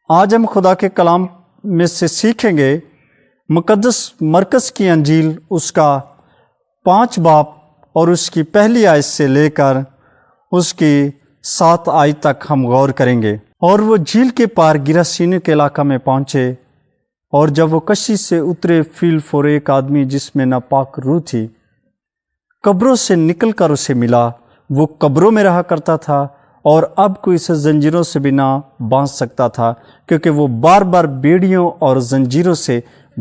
آج ہم خدا کے کلام میں سے سیکھیں گے مقدس مرکز کی انجیل، اس کا 5 باب اور اس کی پہلی آیت سے لے کر اس کی 7 آیت تک ہم غور کریں گے۔ اور وہ جھیل کے پار گراسینی کے علاقہ میں پہنچے، اور جب وہ کشتی سے اترے فیل فور ایک آدمی جس میں ناپاک روح تھی قبروں سے نکل کر اسے ملا۔ وہ قبروں میں رہا کرتا تھا اور اب کوئی اسے زنجیروں سے بھی نہ باندھ سکتا تھا، کیونکہ وہ بار بار بیڑیوں اور زنجیروں سے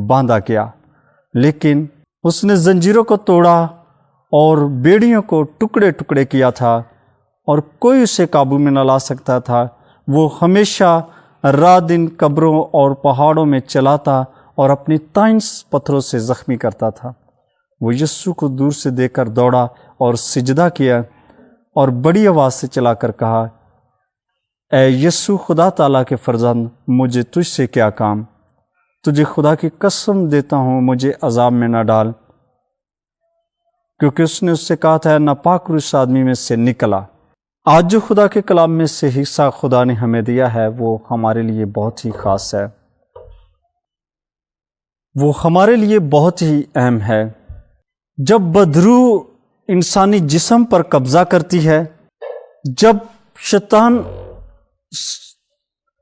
باندھا گیا۔ لیکن اس نے زنجیروں کو توڑا اور بیڑیوں کو ٹکڑے ٹکڑے کیا تھا، اور کوئی اسے قابو میں نہ لا سکتا تھا۔ وہ ہمیشہ رات دن قبروں اور پہاڑوں میں چلاتا اور اپنی تائنس پتھروں سے زخمی کرتا تھا۔ وہ یسوع کو دور سے دیکھ کر دوڑا اور سجدہ کیا اور بڑی آواز سے چلا کر کہا، اے یسوع خدا تعالیٰ کے فرزند، مجھے تجھ سے کیا کام؟ تجھے خدا کی قسم دیتا ہوں مجھے عذاب میں نہ ڈال، کیونکہ اس نے اس سے کہا تھا ناپاک روح اس آدمی میں سے نکلا۔ آج جو خدا کے کلام میں سے حصہ خدا نے ہمیں دیا ہے وہ ہمارے لیے بہت ہی خاص ہے، وہ ہمارے لیے بہت ہی اہم ہے۔ جب بدروح انسانی جسم پر قبضہ کرتی ہے، جب شیطان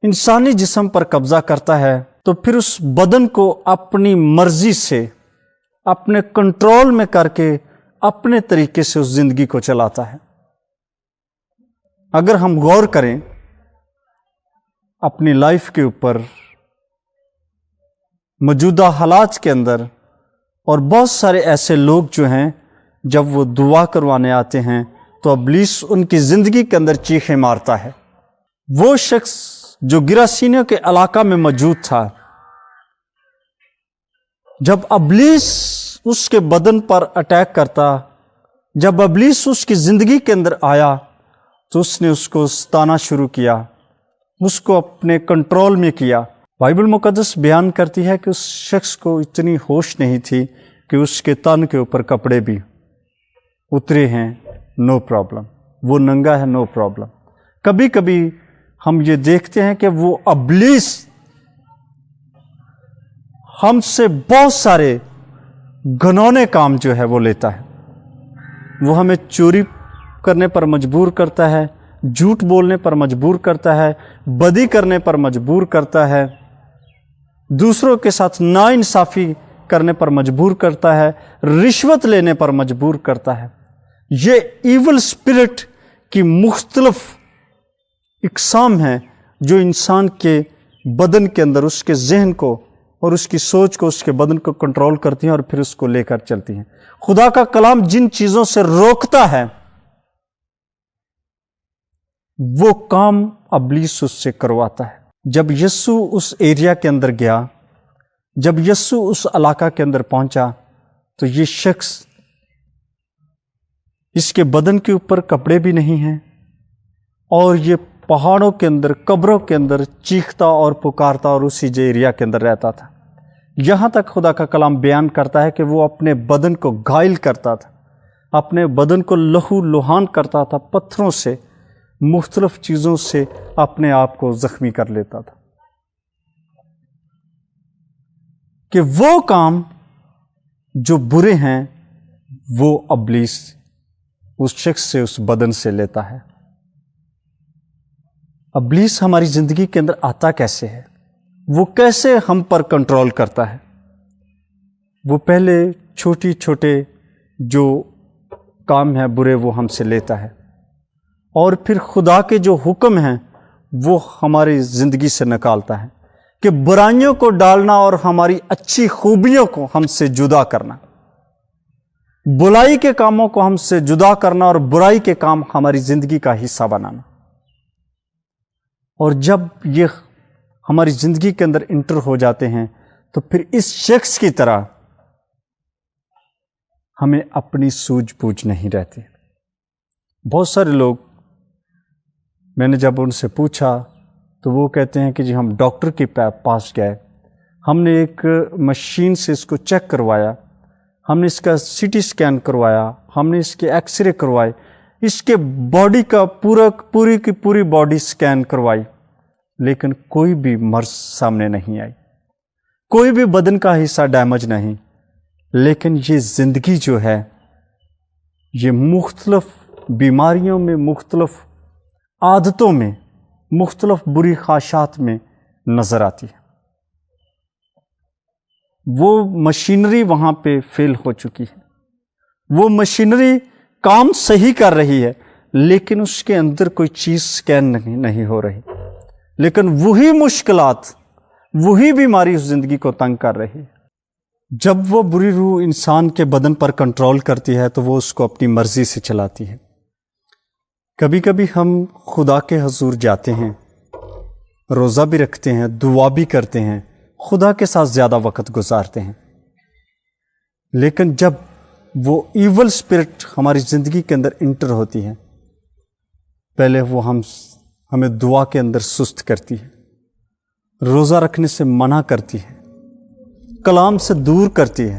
انسانی جسم پر قبضہ کرتا ہے تو پھر اس بدن کو اپنی مرضی سے اپنے کنٹرول میں کر کے اپنے طریقے سے اس زندگی کو چلاتا ہے۔ اگر ہم غور کریں اپنی لائف کے اوپر، موجودہ حالات کے اندر، اور بہت سارے ایسے لوگ جو ہیں جب وہ دعا کروانے آتے ہیں تو ابلیس ان کی زندگی کے اندر چیخیں مارتا ہے۔ وہ شخص جو گراسینیوں کے علاقہ میں موجود تھا، جب ابلیس اس کے بدن پر اٹیک کرتا، جب ابلیس اس کی زندگی کے اندر آیا تو اس نے اس کو ستانا شروع کیا، اس کو اپنے کنٹرول میں کیا۔ بائبل مقدس بیان کرتی ہے کہ اس شخص کو اتنی ہوش نہیں تھی کہ اس کے تن کے اوپر کپڑے بھی اترے ہیں، نو پرابلم، وہ ننگا ہے، نو پرابلم۔ کبھی کبھی ہم یہ دیکھتے ہیں کہ وہ ابلیس ہم سے بہت سارے گھنونے کام جو ہے وہ لیتا ہے۔ وہ ہمیں چوری کرنے پر مجبور کرتا ہے، جھوٹ بولنے پر مجبور کرتا ہے، بدی کرنے پر مجبور کرتا ہے، دوسروں کے ساتھ ناانصافی کرنے پر مجبور کرتا ہے، رشوت لینے پر مجبور کرتا ہے۔ یہ ایول اسپرٹ کی مختلف اقسام ہیں جو انسان کے بدن کے اندر اس کے ذہن کو اور اس کی سوچ کو، اس کے بدن کو کنٹرول کرتی ہیں اور پھر اس کو لے کر چلتی ہیں۔ خدا کا کلام جن چیزوں سے روکتا ہے وہ کام ابلیس اس سے کرواتا ہے۔ جب یسوع اس ایریا کے اندر گیا، جب یسوع اس علاقہ کے اندر پہنچا تو یہ شخص، اس کے بدن کے اوپر کپڑے بھی نہیں ہیں، اور یہ پہاڑوں کے اندر، قبروں کے اندر چیختا اور پکارتا اور اسی ایریا کے اندر رہتا تھا۔ یہاں تک خدا کا کلام بیان کرتا ہے کہ وہ اپنے بدن کو گھائل کرتا تھا، اپنے بدن کو لہو لہان کرتا تھا، پتھروں سے، مختلف چیزوں سے اپنے آپ کو زخمی کر لیتا تھا، کہ وہ کام جو برے ہیں وہ ابلیس اس شخص سے، اس بدن سے لیتا ہے۔ ابلیس ہماری زندگی کے اندر آتا کیسے ہے؟ وہ کیسے ہم پر کنٹرول کرتا ہے؟ وہ پہلے چھوٹی چھوٹے جو کام ہیں برے وہ ہم سے لیتا ہے، اور پھر خدا کے جو حکم ہیں وہ ہماری زندگی سے نکالتا ہے، کہ برائیوں کو ڈالنا اور ہماری اچھی خوبیوں کو ہم سے جدا کرنا، بلائی کے کاموں کو ہم سے جدا کرنا اور برائی کے کام ہماری زندگی کا حصہ بنانا۔ اور جب یہ ہماری زندگی کے اندر انٹر ہو جاتے ہیں تو پھر اس شخص کی طرح ہمیں اپنی سوجھ بوجھ نہیں رہتی۔ بہت سارے لوگ، میں نے جب ان سے پوچھا تو وہ کہتے ہیں کہ جی ہم ڈاکٹر کے پاس گئے، ہم نے ایک مشین سے اس کو چیک کروایا، ہم نے اس کا سی ٹی اسکین کروایا، ہم نے اس کے ایکس رے کروائے، اس کے باڈی کا پوری کی پوری باڈی اسکین کروائی، لیکن کوئی بھی مرض سامنے نہیں آئی، کوئی بھی بدن کا حصہ ڈیمیج نہیں، لیکن یہ زندگی جو ہے یہ مختلف بیماریوں میں، مختلف عادتوں میں، مختلف بری خواہشات میں نظر آتی ہے۔ وہ مشینری وہاں پہ فیل ہو چکی ہے، وہ مشینری کام صحیح کر رہی ہے، لیکن اس کے اندر کوئی چیز سکین نہیں ہو رہی، لیکن وہی مشکلات، وہی بیماری اس زندگی کو تنگ کر رہی ہے۔ جب وہ بری روح انسان کے بدن پر کنٹرول کرتی ہے تو وہ اس کو اپنی مرضی سے چلاتی ہے۔ کبھی کبھی ہم خدا کے حضور جاتے ہیں، روزہ بھی رکھتے ہیں، دعا بھی کرتے ہیں، خدا کے ساتھ زیادہ وقت گزارتے ہیں، لیکن جب وہ ایول اسپرٹ ہماری زندگی کے اندر انٹر ہوتی ہے، پہلے وہ ہمیں دعا کے اندر سست کرتی ہے، روزہ رکھنے سے منع کرتی ہے، کلام سے دور کرتی ہے،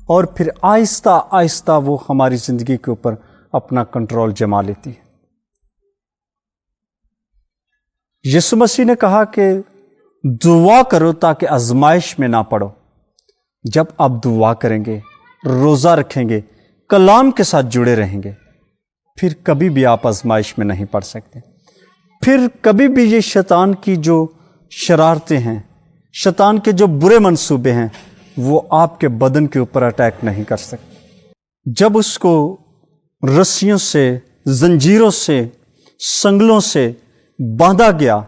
اور پھر آہستہ آہستہ وہ ہماری زندگی کے اوپر اپنا کنٹرول جما لیتی ہے۔ یسوع مسیح نے کہا کہ دعا کرو تاکہ آزمائش میں نہ پڑو۔ جب آپ دعا کریں گے، روزہ رکھیں گے، کلام کے ساتھ جڑے رہیں گے، پھر کبھی بھی آپ آزمائش میں نہیں پڑ سکتے، پھر کبھی بھی یہ شیطان کی جو شرارتیں ہیں، شیطان کے جو برے منصوبے ہیں، وہ آپ کے بدن کے اوپر اٹیک نہیں کر سکتے۔ جب اس کو رسیوں سے، زنجیروں سے، سنگلوں سے باندھا گیا،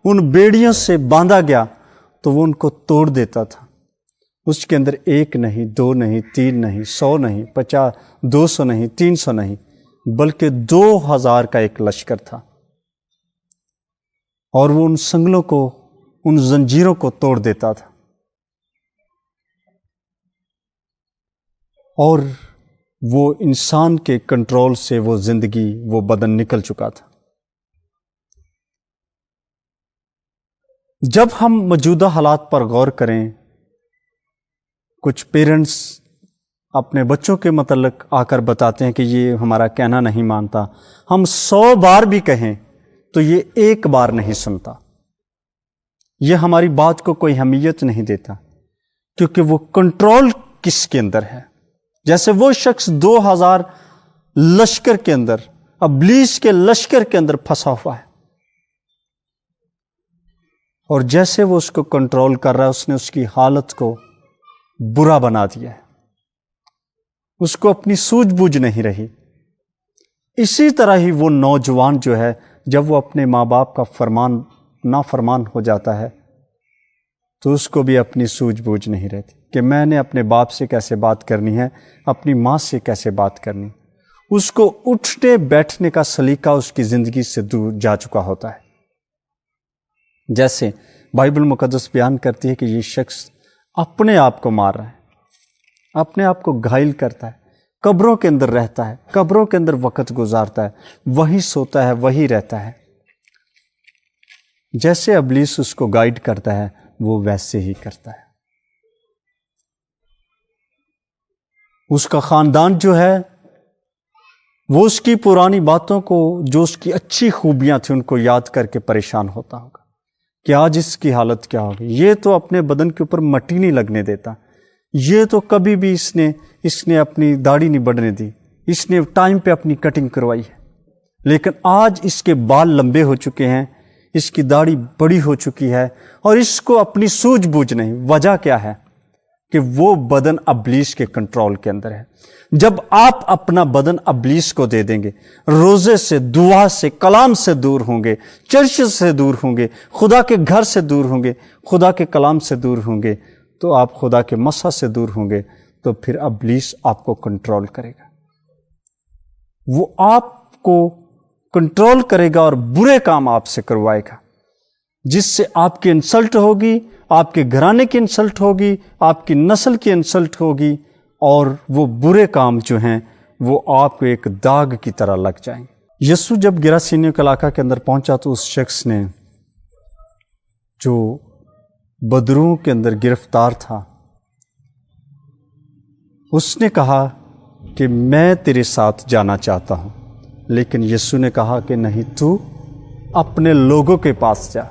ان بیڑیوں سے باندھا گیا، تو وہ ان کو توڑ دیتا تھا۔ اس کے اندر 1 نہیں، 2 نہیں، 3 نہیں، 100 نہیں، 50، 200 نہیں، 300 نہیں، بلکہ 2000 کا ایک لشکر تھا، اور وہ ان سنگلوں کو، ان زنجیروں کو توڑ دیتا تھا، اور وہ انسان کے کنٹرول سے وہ زندگی، وہ بدن نکل چکا تھا۔ جب ہم موجودہ حالات پر غور کریں، کچھ پیرنٹس اپنے بچوں کے متعلق آ کر بتاتے ہیں کہ یہ ہمارا کہنا نہیں مانتا، ہم 100 بار بھی کہیں تو یہ 1 بار نہیں سنتا، یہ ہماری بات کو کوئی اہمیت نہیں دیتا، کیونکہ وہ کنٹرول کس کے اندر ہے؟ جیسے وہ شخص 2000 لشکر کے اندر، ابلیس کے لشکر کے اندر پھنسا ہوا ہے، اور جیسے وہ اس کو کنٹرول کر رہا ہے، اس نے اس کی حالت کو برا بنا دیا ہے، اس کو اپنی سوجھ بوجھ نہیں رہی۔ اسی طرح ہی وہ نوجوان جو ہے، جب وہ اپنے ماں باپ کا فرمان نافرمان ہو جاتا ہے، تو اس کو بھی اپنی سوجھ بوجھ نہیں رہتی کہ میں نے اپنے باپ سے کیسے بات کرنی ہے، اپنی ماں سے کیسے بات کرنی۔ اس کو اٹھنے بیٹھنے کا سلیقہ اس کی زندگی سے دور جا چکا ہوتا ہے۔ جیسے بائبل مقدس بیان کرتی ہے کہ یہ شخص اپنے آپ کو مار رہا ہے، اپنے آپ کو گھائل کرتا ہے، قبروں کے اندر رہتا ہے، قبروں کے اندر وقت گزارتا ہے، وہیں سوتا ہے، وہیں رہتا ہے۔ جیسے ابلیس اس کو گائیڈ کرتا ہے، وہ ویسے ہی کرتا ہے۔ اس کا خاندان جو ہے، وہ اس کی پرانی باتوں کو، جو اس کی اچھی خوبیاں تھیں، ان کو یاد کر کے پریشان ہوتا ہوگا کہ آج اس کی حالت کیا ہوگی۔ یہ تو اپنے بدن کے اوپر مٹی نہیں لگنے دیتا، یہ تو کبھی بھی اس نے اپنی داڑھی نہیں بڑھنے دی، اس نے ٹائم پہ اپنی کٹنگ کروائی ہے، لیکن آج اس کے بال لمبے ہو چکے ہیں، اس کی داڑھی بڑی ہو چکی ہے، اور اس کو اپنی سوجھ بوجھ نہیں۔ وجہ کیا ہے؟ کہ وہ بدن ابلیس کے کنٹرول کے اندر ہے۔ جب آپ اپنا بدن ابلیس کو دے دیں گے، روزے سے، دعا سے، کلام سے دور ہوں گے، چرچ سے دور ہوں گے، خدا کے گھر سے دور ہوں گے، خدا کے کلام سے دور ہوں گے، تو آپ خدا کے مسا سے دور ہوں گے، تو پھر ابلیس آپ کو کنٹرول کرے گا، وہ آپ کو کنٹرول کرے گا اور برے کام آپ سے کروائے گا، جس سے آپ کی انسلٹ ہوگی، آپ کے گھرانے کی انسلٹ ہوگی، آپ کی نسل کی انسلٹ ہوگی، اور وہ برے کام جو ہیں وہ آپ کو ایک داغ کی طرح لگ جائیں گے۔ یسوع جب گراسینیوں کے علاقہ کے اندر پہنچا تو اس شخص نے جو بدروؤں کے اندر گرفتار تھا، اس نے کہا کہ میں تیرے ساتھ جانا چاہتا ہوں، لیکن یسوع نے کہا کہ نہیں، تو اپنے لوگوں کے پاس جا،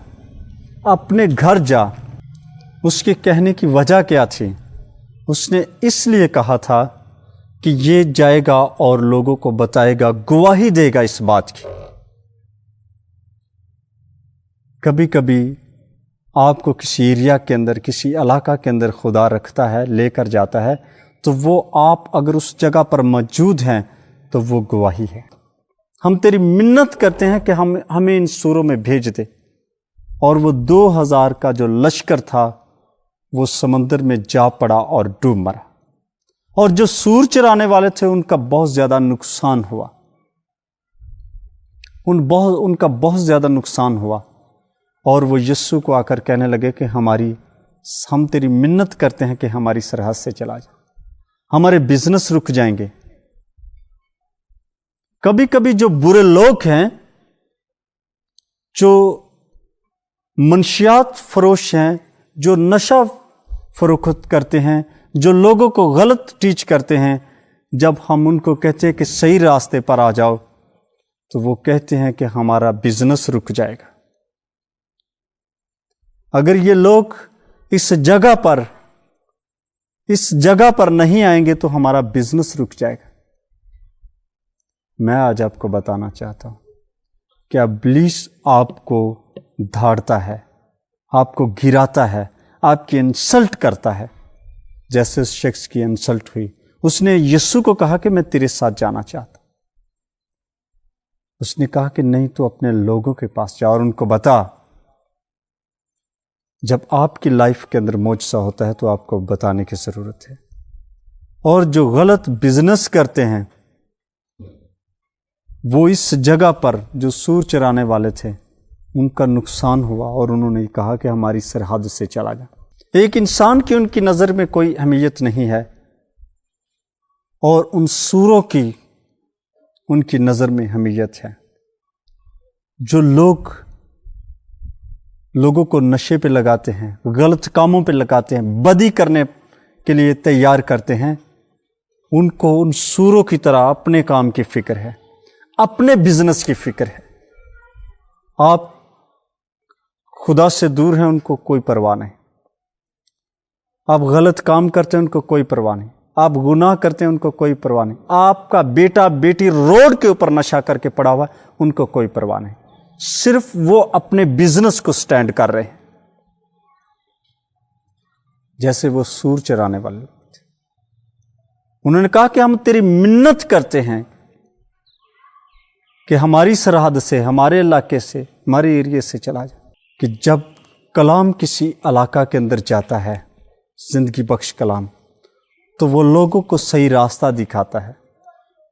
اپنے گھر جا۔ اس کے کہنے کی وجہ کیا تھی؟ اس نے اس لیے کہا تھا کہ یہ جائے گا اور لوگوں کو بتائے گا، گواہی دے گا اس بات کی۔ کبھی کبھی آپ کو کسی ایریا کے اندر، کسی علاقہ کے اندر خدا رکھتا ہے، لے کر جاتا ہے، تو وہ آپ اگر اس جگہ پر موجود ہیں تو وہ گواہی ہے۔ ہم تیری منت کرتے ہیں کہ ہمیں ان سوروں میں بھیج دے۔ اور وہ 2000 کا جو لشکر تھا وہ سمندر میں جا پڑا اور ڈوب مرا، اور جو سور چرانے والے تھے ان کا بہت زیادہ نقصان ہوا، ان کا بہت زیادہ نقصان ہوا۔ اور وہ یسوع کو آ کر کہنے لگے کہ ہم تیری منت کرتے ہیں کہ ہماری سرحد سے چلا جا، ہمارے بزنس رک جائیں گے۔ کبھی کبھی جو برے لوگ ہیں، جو منشیات فروش ہیں، جو نشہ فروخت کرتے ہیں، جو لوگوں کو غلط ٹیچ کرتے ہیں، جب ہم ان کو کہتے ہیں کہ صحیح راستے پر آ جاؤ، تو وہ کہتے ہیں کہ ہمارا بزنس رک جائے گا۔ اگر یہ لوگ اس جگہ پر نہیں آئیں گے تو ہمارا بزنس رک جائے گا۔ میں آج آپ کو بتانا چاہتا ہوں کہ ابلیس آپ کو دھاڑتا ہے، آپ کو گراتا ہے، آپ کی انسلٹ کرتا ہے، جیسے اس شخص کی انسلٹ ہوئی۔ اس نے یسوع کو کہا کہ میں تیرے ساتھ جانا چاہتا ہوں۔ اس نے کہا کہ نہیں، تو اپنے لوگوں کے پاس جا اور ان کو بتا۔ جب آپ کی لائف کے اندر معجزہ ہوتا ہے تو آپ کو بتانے کی ضرورت ہے۔ اور جو غلط بزنس کرتے ہیں، وہ اس جگہ پر جو سور چرانے والے تھے ان کا نقصان ہوا، اور انہوں نے کہا کہ ہماری سرحد سے چلا جا۔ ایک انسان کی ان کی نظر میں کوئی اہمیت نہیں ہے، اور ان سوروں کی ان کی نظر میں اہمیت ہے۔ جو لوگوں کو نشے پہ لگاتے ہیں، غلط کاموں پہ لگاتے ہیں، بدی کرنے کے لیے تیار کرتے ہیں، ان کو ان سوروں کی طرح اپنے کام کی فکر ہے، اپنے بزنس کی فکر ہے۔ آپ خدا سے دور ہیں، ان کو کوئی پرواہ نہیں۔ آپ غلط کام کرتے ہیں، ان کو کوئی پرواہ نہیں۔ آپ گناہ کرتے ہیں، ان کو کوئی پرواہ نہیں۔ آپ کا بیٹا بیٹی روڈ کے اوپر نشہ کر کے پڑا ہوا ہے، ان کو کوئی پرواہ نہیں۔ صرف وہ اپنے بزنس کو سٹینڈ کر رہے ہیں، جیسے وہ سور چرانے والے تھے۔ انہوں نے کہا کہ ہم تیری منت کرتے ہیں کہ ہماری سرحد سے، ہمارے علاقے سے، ہمارے ایریے سے چلا جائے۔ کہ جب کلام کسی علاقہ کے اندر جاتا ہے، زندگی بخش کلام، تو وہ لوگوں کو صحیح راستہ دکھاتا ہے،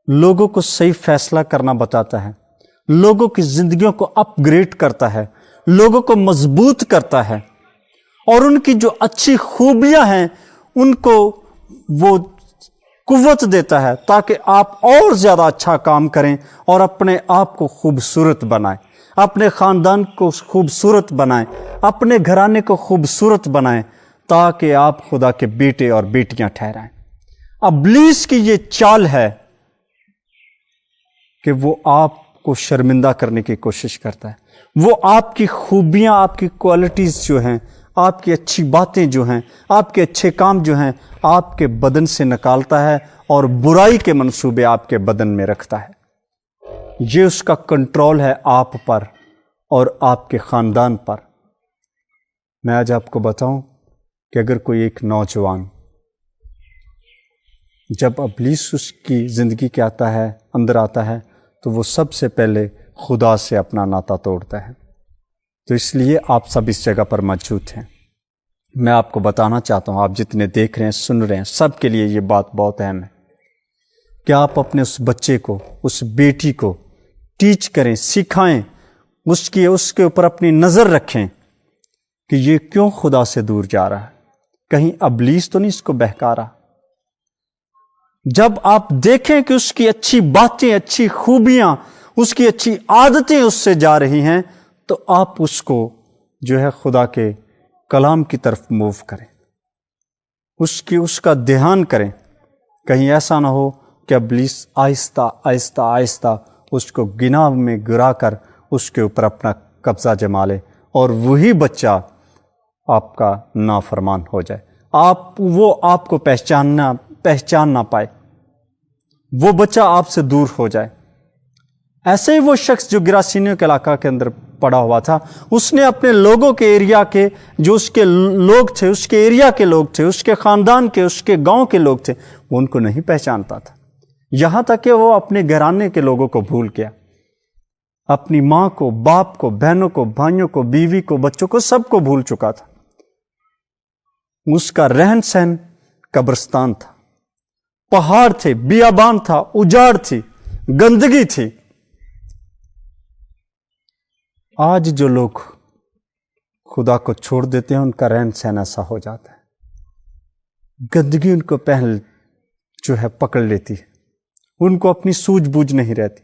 لوگوں کو صحیح فیصلہ کرنا بتاتا ہے، لوگوں کی زندگیوں کو اپ گریڈ کرتا ہے، لوگوں کو مضبوط کرتا ہے، اور ان کی جو اچھی خوبیاں ہیں ان کو وہ قوت دیتا ہے تاکہ آپ اور زیادہ اچھا کام کریں اور اپنے آپ کو خوبصورت بنائیں، اپنے خاندان کو خوبصورت بنائیں، اپنے گھرانے کو خوبصورت بنائیں، تاکہ آپ خدا کے بیٹے اور بیٹیاں ٹھہرائیں۔ ابلیس کی یہ چال ہے کہ وہ آپ کو شرمندہ کرنے کی کوشش کرتا ہے۔ وہ آپ کی خوبیاں، آپ کی کوالٹیز جو ہیں، آپ کی اچھی باتیں جو ہیں، آپ کے اچھے کام جو ہیں، آپ کے بدن سے نکالتا ہے اور برائی کے منصوبے آپ کے بدن میں رکھتا ہے۔ یہ اس کا کنٹرول ہے آپ پر اور آپ کے خاندان پر۔ میں آج آپ کو بتاؤں کہ اگر کوئی ایک نوجوان، جب ابلیس اس کی زندگی کے اندر آتا ہے تو وہ سب سے پہلے خدا سے اپنا ناطہ توڑتا ہے۔ تو اس لیے آپ سب اس جگہ پر موجود ہیں۔ میں آپ کو بتانا چاہتا ہوں، آپ جتنے دیکھ رہے ہیں، سن رہے ہیں، سب کے لیے یہ بات بہت اہم ہے کہ آپ اپنے اس بچے کو، اس بیٹی کو ٹیچ کریں، سکھائیں، اس کے اوپر اپنی نظر رکھیں کہ یہ کیوں خدا سے دور جا رہا ہے، کہیں ابلیس تو نہیں اس کو بہکا رہا۔ جب آپ دیکھیں کہ اس کی اچھی باتیں، اچھی خوبیاں، اس کی اچھی عادتیں اس سے جا رہی ہیں، تو آپ اس کو جو ہے خدا کے کلام کی طرف موو کریں، اس کا دھیان کریں۔ کہیں ایسا نہ ہو کہ ابلیس آہستہ آہستہ آہستہ اس کو گناہ میں گرا کر اس کے اوپر اپنا قبضہ جما لے اور وہی بچہ آپ کا نافرمان ہو جائے، وہ آپ کو پہچان نہ پائے، وہ بچہ آپ سے دور ہو جائے۔ ایسے ہی وہ شخص جو گراسینیوں کے علاقہ کے اندر پڑا ہوا تھا، اس نے اپنے لوگوں کے ایریا کے، جو اس کے لوگ تھے، اس کے ایریا کے لوگ تھے، اس کے خاندان کے، اس کے گاؤں کے لوگ تھے، وہ ان کو نہیں پہچانتا تھا، یہاں تک کہ وہ اپنے گھرانے کے لوگوں کو بھول گیا، اپنی ماں کو، باپ کو، بہنوں کو، بھائیوں کو، بیوی کو، بچوں کو، سب کو بھول چکا تھا۔ اس کا رہن سہن قبرستان تھا، پہاڑ تھے، بیابان تھا، اجاڑ تھی، گندگی تھی۔ آج جو لوگ خدا کو چھوڑ دیتے ہیں، ان کا رہن سہن ایسا ہو جاتا ہے، گندگی ان کو پہل جو ہے پکڑ لیتی ہے، ان کو اپنی سوجھ بوجھ نہیں رہتی،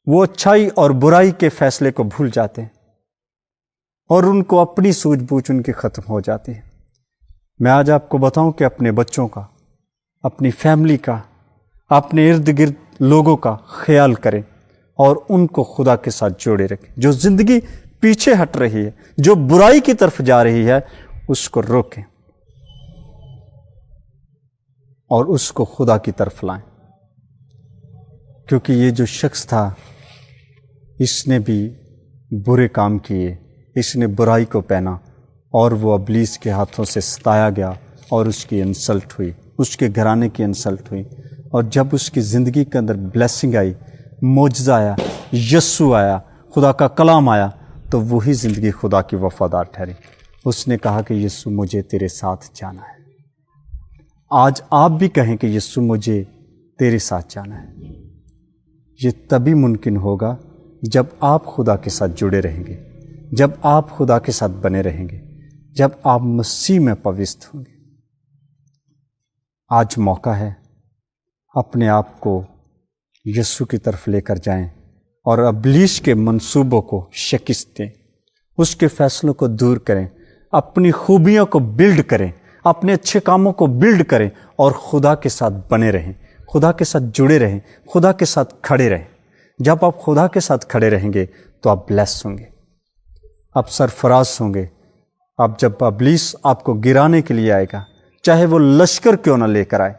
وہ اچھائی اور برائی کے فیصلے کو بھول جاتے ہیں، اور ان کو اپنی سوجھ بوجھ ان کی ختم ہو جاتی ہے۔ میں آج آپ کو بتاؤں کہ اپنے بچوں کا، اپنی فیملی کا، اپنے ارد گرد لوگوں کا خیال کریں اور ان کو خدا کے ساتھ جوڑے رکھیں۔ جو زندگی پیچھے ہٹ رہی ہے، جو برائی کی طرف جا رہی ہے، اس کو روکیں اور اس کو خدا کی طرف لائیں، کیونکہ یہ جو شخص تھا، اس نے بھی برے کام کیے، اس نے برائی کو پہنا، اور وہ ابلیس کے ہاتھوں سے ستایا گیا، اور اس کی انسلٹ ہوئی، اس کے گھرانے کی انسلٹ ہوئی۔ اور جب اس کی زندگی کے اندر بلیسنگ آئی، معجزہ آیا، یسوع آیا، خدا کا کلام آیا، تو وہی زندگی خدا کی وفادار ٹھہری۔ اس نے کہا کہ یسوع مجھے تیرے ساتھ جانا ہے۔ آج آپ بھی کہیں کہ یسوع مجھے تیرے ساتھ جانا ہے۔ یہ تبھی ممکن ہوگا جب آپ خدا کے ساتھ جڑے رہیں گے، جب آپ خدا کے ساتھ بنے رہیں گے، جب آپ مسیح میں پوست ہوں گے۔ آج موقع ہے، اپنے آپ کو یسوع کی طرف لے کر جائیں اور ابلیس کے منصوبوں کو شکست دیں، اس کے فیصلوں کو دور کریں، اپنی خوبیوں کو بلڈ کریں، اپنے اچھے کاموں کو بلڈ کریں، اور خدا کے ساتھ بنے رہیں، خدا کے ساتھ جڑے رہیں، خدا کے ساتھ کھڑے رہیں۔ جب آپ خدا کے ساتھ کھڑے رہیں گے تو آپ بلیس ہوں گے، آپ سرفراز ہوں گے۔ اب جب ابلیس آپ کو گرانے کے لیے آئے گا، چاہے وہ لشکر کیوں نہ لے کر آئے،